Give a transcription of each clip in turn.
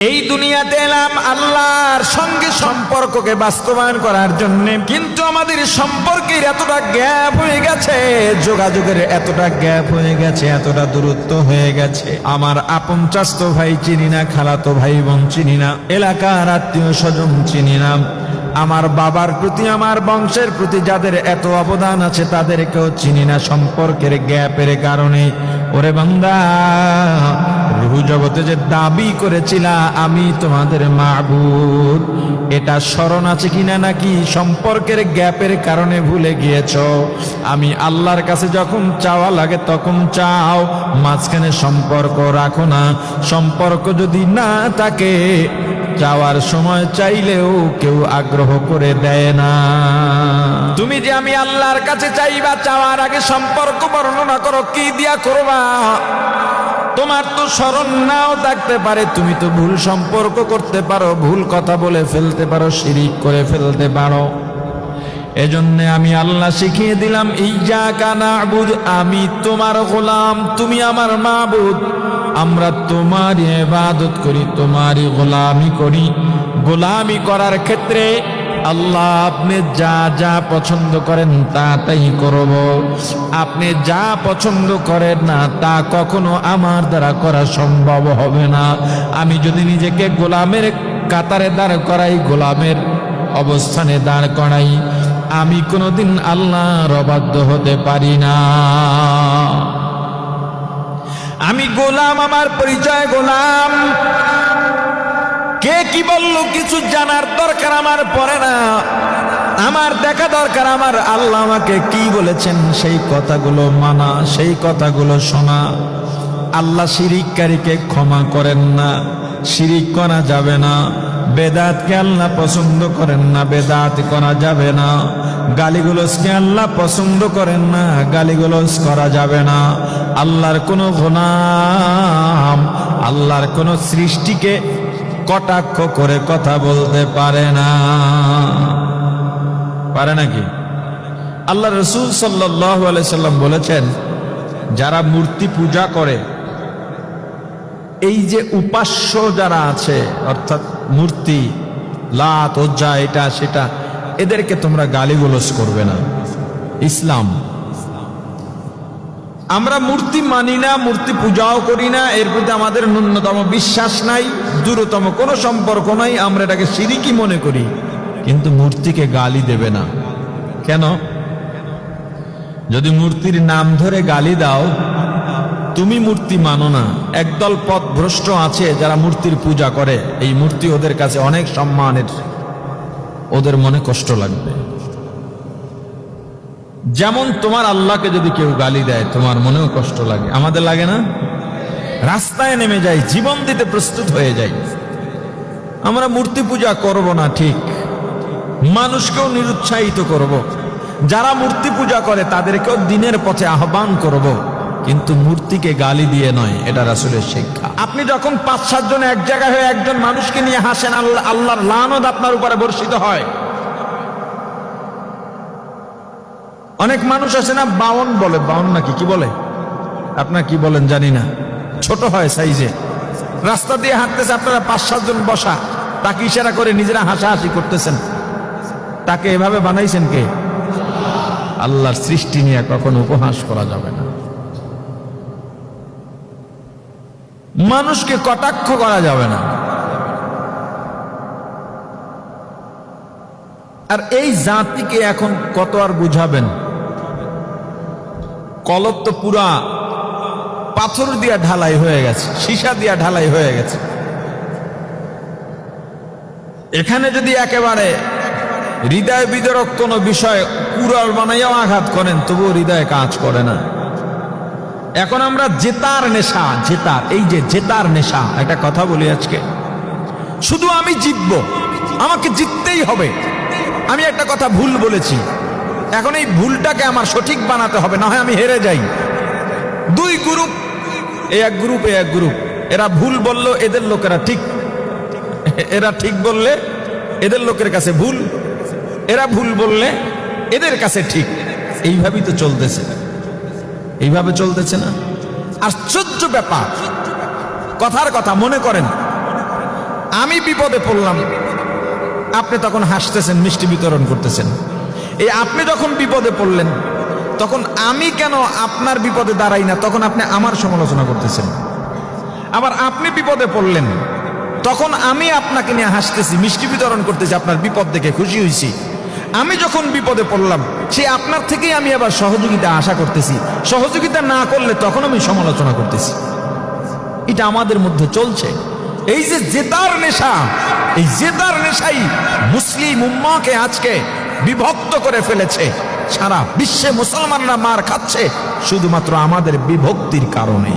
এই দুনিয়াতে এলাম আল্লাহর সঙ্গে সম্পর্ককে বাস্তবায়ন করার জন্য, কিন্তু আমাদের সম্পর্কের এতটা গ্যাপ হয়ে গেছে, যোগাযোগের এতটা গ্যাপ হয়ে গেছে, এতটা দূরত্ব হয়ে গেছে। আমার আপন চাচতো ভাই চিনি না, খালাতো ভাই বোন চিনি না, এলাকার আত্মীয় স্বজন চিনি না। আমার বাবার প্রতি, আমার বংশের প্রতি যাদের এত অবদান আছে তাদেরকেও চিনি না, সম্পর্কের গ্যাপের কারণে। ওরে বান্দা, রূহ জগতে যে দাবি করেছিলা আমি তোমাদের মাবুদ, এটা স্মরণ আছে কিনা, নাকি সম্পর্কের গ্যাপের কারণে ভুলে গিয়েছো? আমি আল্লাহর কাছে যখন চাওয়া লাগে তখন চাও, মাঝখানে সম্পর্ক রাখো না। সম্পর্ক যদি না থাকে, চাওয়ার সময় চাইলেও কেউ আগ্রহ করে দেয় না। তুমি যে আমি আল্লাহর কাছে চাইবা, চাওয়ার আগে সম্পর্ক বর্ণনা করো, কি দিয়া করবা? তোমার তো স্মরণ নাও থাকতে পারে, তুমি তো ভুল সম্পর্ক করতে পারো, ভুল কথা বলে ফেলতে পারো, শিরিক করে ফেলতে পারো। এজন্য আমি আল্লাহ শিখিয়ে দিলাম, ইয়্যাকা না'বুদ, আমি তোমার গোলাম, তুমি আমার মাবুদ। আমরা তোমার ইবাদত করি, তোমারই গোলামি করি। গোলামি করার ক্ষেত্রে আল্লাহ আপনি যা যা পছন্দ করেন তা তাই করব। আপনি যা পছন্দ করেন না তা কখনো আমার দ্বারা করা সম্ভব হবে না। আমি যদি নিজেকে গোলামের কাতারে দাঁড় করাই, গোলামের অবস্থানে দাঁড় করাই, আমি কোনোদিন আল্লাহর অবাধ্য হতে পারি না। আমি গোলাম, আমার পরিচয় গোলাম। কে কি বললো কিছু জানার দরকার আমার পড়ে না। আমার দেখা দরকার আমার আল্লাহ আমাকে কি বলেছেন, সেই কথাগুলো মানা, সেই কথাগুলো শোনা। আল্লাহ শিরিককারীকে ক্ষমা করেন না, শিরিক করা যাবে না। বেদাতকে আল্লাহ পছন্দ করেন না, বেদাত করা যাবে না। গালিগুলোজকে আল্লাহ পছন্দ করেন না, গালিগুলোজ করা যাবে না। আল্লাহর কোনো গোলাম আল্লাহর কোনো সৃষ্টিকে কটাক্ষ করে কথা বলতে পারে না। পারে নাকি? আল্লাহ রাসূল সাল্লাল্লাহু আলাইহি সাল্লাম বলেছেন, যারা মূর্তি পূজা করে, এই যে উপাস্য যারা আছে, অর্থাৎ মূর্তি, লাত, উজ্জা, এটা সেটা, এদেরকে তোমরা গালিগালাজ করবে না। ইসলাম। আমরা মূর্তি মানি না, মূর্তি পূজাও করি না, এর প্রতি আমাদের ন্যূনতম বিশ্বাস নাই, দূরতম কোনো সম্পর্ক নাই, আমরা এটাকে শিরকি মনে করি। কিন্তু মূর্তিকে গালি দেবে না। কেন? যদি মূর্তির নাম ধরে গালি দাও, তুমি মূর্তি মানো না। একদল পথভ্রষ্ট আছে যারা মূর্তির পূজা করে, এই মূর্তি ওদের কাছে অনেক সম্মানের, ওদের মনে কষ্ট লাগবে। যেমন তোমার আল্লাহকে যদি কেউ গালি দেয়, তোমার মনেও কষ্ট লাগে, আমাদের লাগে না? রাস্তায় নেমে যাই, জীবন দিতে প্রস্তুত হয়ে যাই। আমরা মূর্তি পূজা করব না, ঠিক, মানুষকেও নিরুৎসাহিত করব। যারা মূর্তি পূজা করে তাদেরকেও দিনের পথে আহ্বান করব, কিন্তু মূর্তিকে গালি দিয়ে নয়। এটা রাসূলের শিক্ষা। আপনি যখন ৫-৭ জন এক জায়গায় হয়ে একজন মানুষকে নিয়ে হাসেন, আল্লাহর লানত আপনার উপরে বর্ষিত হয়। অনেক মানুষ আছে না, বাউন বলে, বাউন নাকি কি বলে, আপনার কি বলেন জানি না, ছোট হয় সাইজে, রাস্তা দিয়ে হাঁটতেছে, আপনারা ৫-৭ জন বসা, তাকে ইশারা করে নিজেরা হাসাহাসি করতেছেন। তাকে এভাবে বানাইছেন কে? আল্লাহর সৃষ্টি নিয়ে কখনো উপহাস করা যাবে না। মানুষকে কটাক্ষ করা যাবে না। আর এই জাতিকে এখন কত আর বুঝাবেন? কলব তো পুরা পাথর দিয়া ঢালাই হয়ে গেছে, সীসা দিয়া ঢালাই হয়ে গেছে। এখানে যদি একেবারে হৃদয় বিদারক কোনো বিষয় কুড়াল বানাইয়াও আঘাত করেন, তবুও হৃদয়ে কাজ করে না। এখন আমরা জেতার নেশা, জেতার, এই যে জেতার নেশা, একটা কথা বলি আজকে, শুধু আমি জিতব, আমাকে জিততেই হবে। আমি একটা কথা ভুল বলেছি, এখন এই ভুলটাকে আমার সঠিক বানাতে হবে, না হয় আমি হেরে যাই। দুই গ্রুপ, এ এক গ্রুপ, এ এক গ্রুপ। এরা ভুল বললো, এদের লোকেরা ঠিক, এরা ঠিক বললে এদের লোকের কাছে ভুল, এরা ভুল বললে এদের কাছে ঠিক। এইভাবেই তো চলতেছে, এইভাবে চলতেছে না? আশ্চর্য ব্যাপার। কথার কথা মনে করেন, আমি বিপদে পড়লাম, আপনি তখন হাসতেছেন, মিষ্টি বিতরণ করতেছেন। এই আপনি যখন বিপদে পড়লেন, তখন আমি কেন আপনার বিপদে দাঁড়াই না, তখন আপনি আমার সমালোচনা করতেছেন। আবার আপনি বিপদে পড়লেন, তখন আমি আপনাকে নিয়ে হাসতেছি, মিষ্টি বিতরণ করতেছি, আপনার বিপদ দেখে খুশি হয়েছি। আমি যখন বিপদে পড়লাম, সে আপনার থেকেই আমি আবার সহযোগিতা আশা করতেছি, সহযোগিতা না করলে তখন আমি সমালোচনা করতেছি। এটা আমাদের মধ্যে চলছে। এই যে জেতার নেশা, এই জেতার নেশাই মুসলিম উম্মাহকে আজকে বিভক্ত করে ফেলেছে। সারা বিশ্বে মুসলমানরা মার খাচ্ছে শুধুমাত্র আমাদের বিভক্তির কারণে।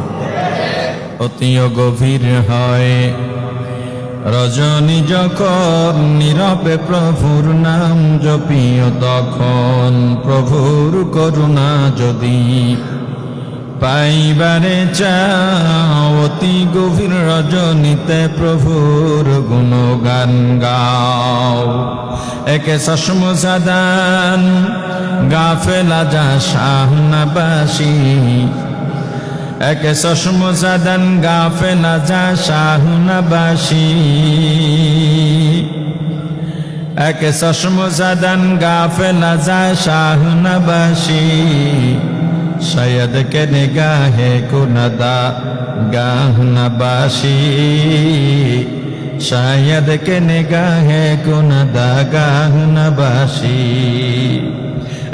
অতি গভীর হয় রজনী যখন নীরবে প্রভুর নাম জপিও, তখন প্রভুর করুণা যদি পাইবারে চাও, অতি গভীর রজনীতে প্রভুর গুণগান গাও। একে চশম সাদান গাফেলা যা শাহনাবাসী, একে চশম সাদান গাফেলা যা শাহনাবাসী, একে চশম সাদান গাফেলা যা শাহনাবাসী, शायद के निगाहे कुनदा गाहनबाशी, शायद के निगाहे कुनदा गाहनबाशी।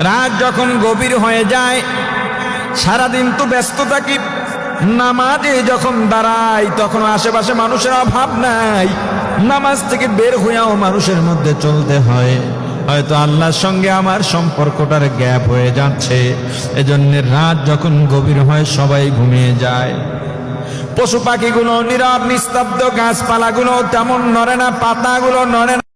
রাত যখন গভীর হয়ে যায়, সারাদিন তো ব্যস্ত থাকি, নামাজে যখন দাঁড়াই তখন আশেপাশে মানুষের অভাব নাই, নামাজ থেকে বের হইয়াও মানুষের মধ্যে চলতে হয়। হয়তো আল্লাহর সঙ্গে আমার সম্পর্কটার গ্যাপ হয়ে যাচ্ছে, এজন্য রাত যখন গভীর হয় সবাই ঘুমিয়ে যায়। পশু পাখিগুলো নীরব নিস্তব্ধ, গাছপালাগুলো তেমন নড়ে না, পাতাগুলো নড়ে না।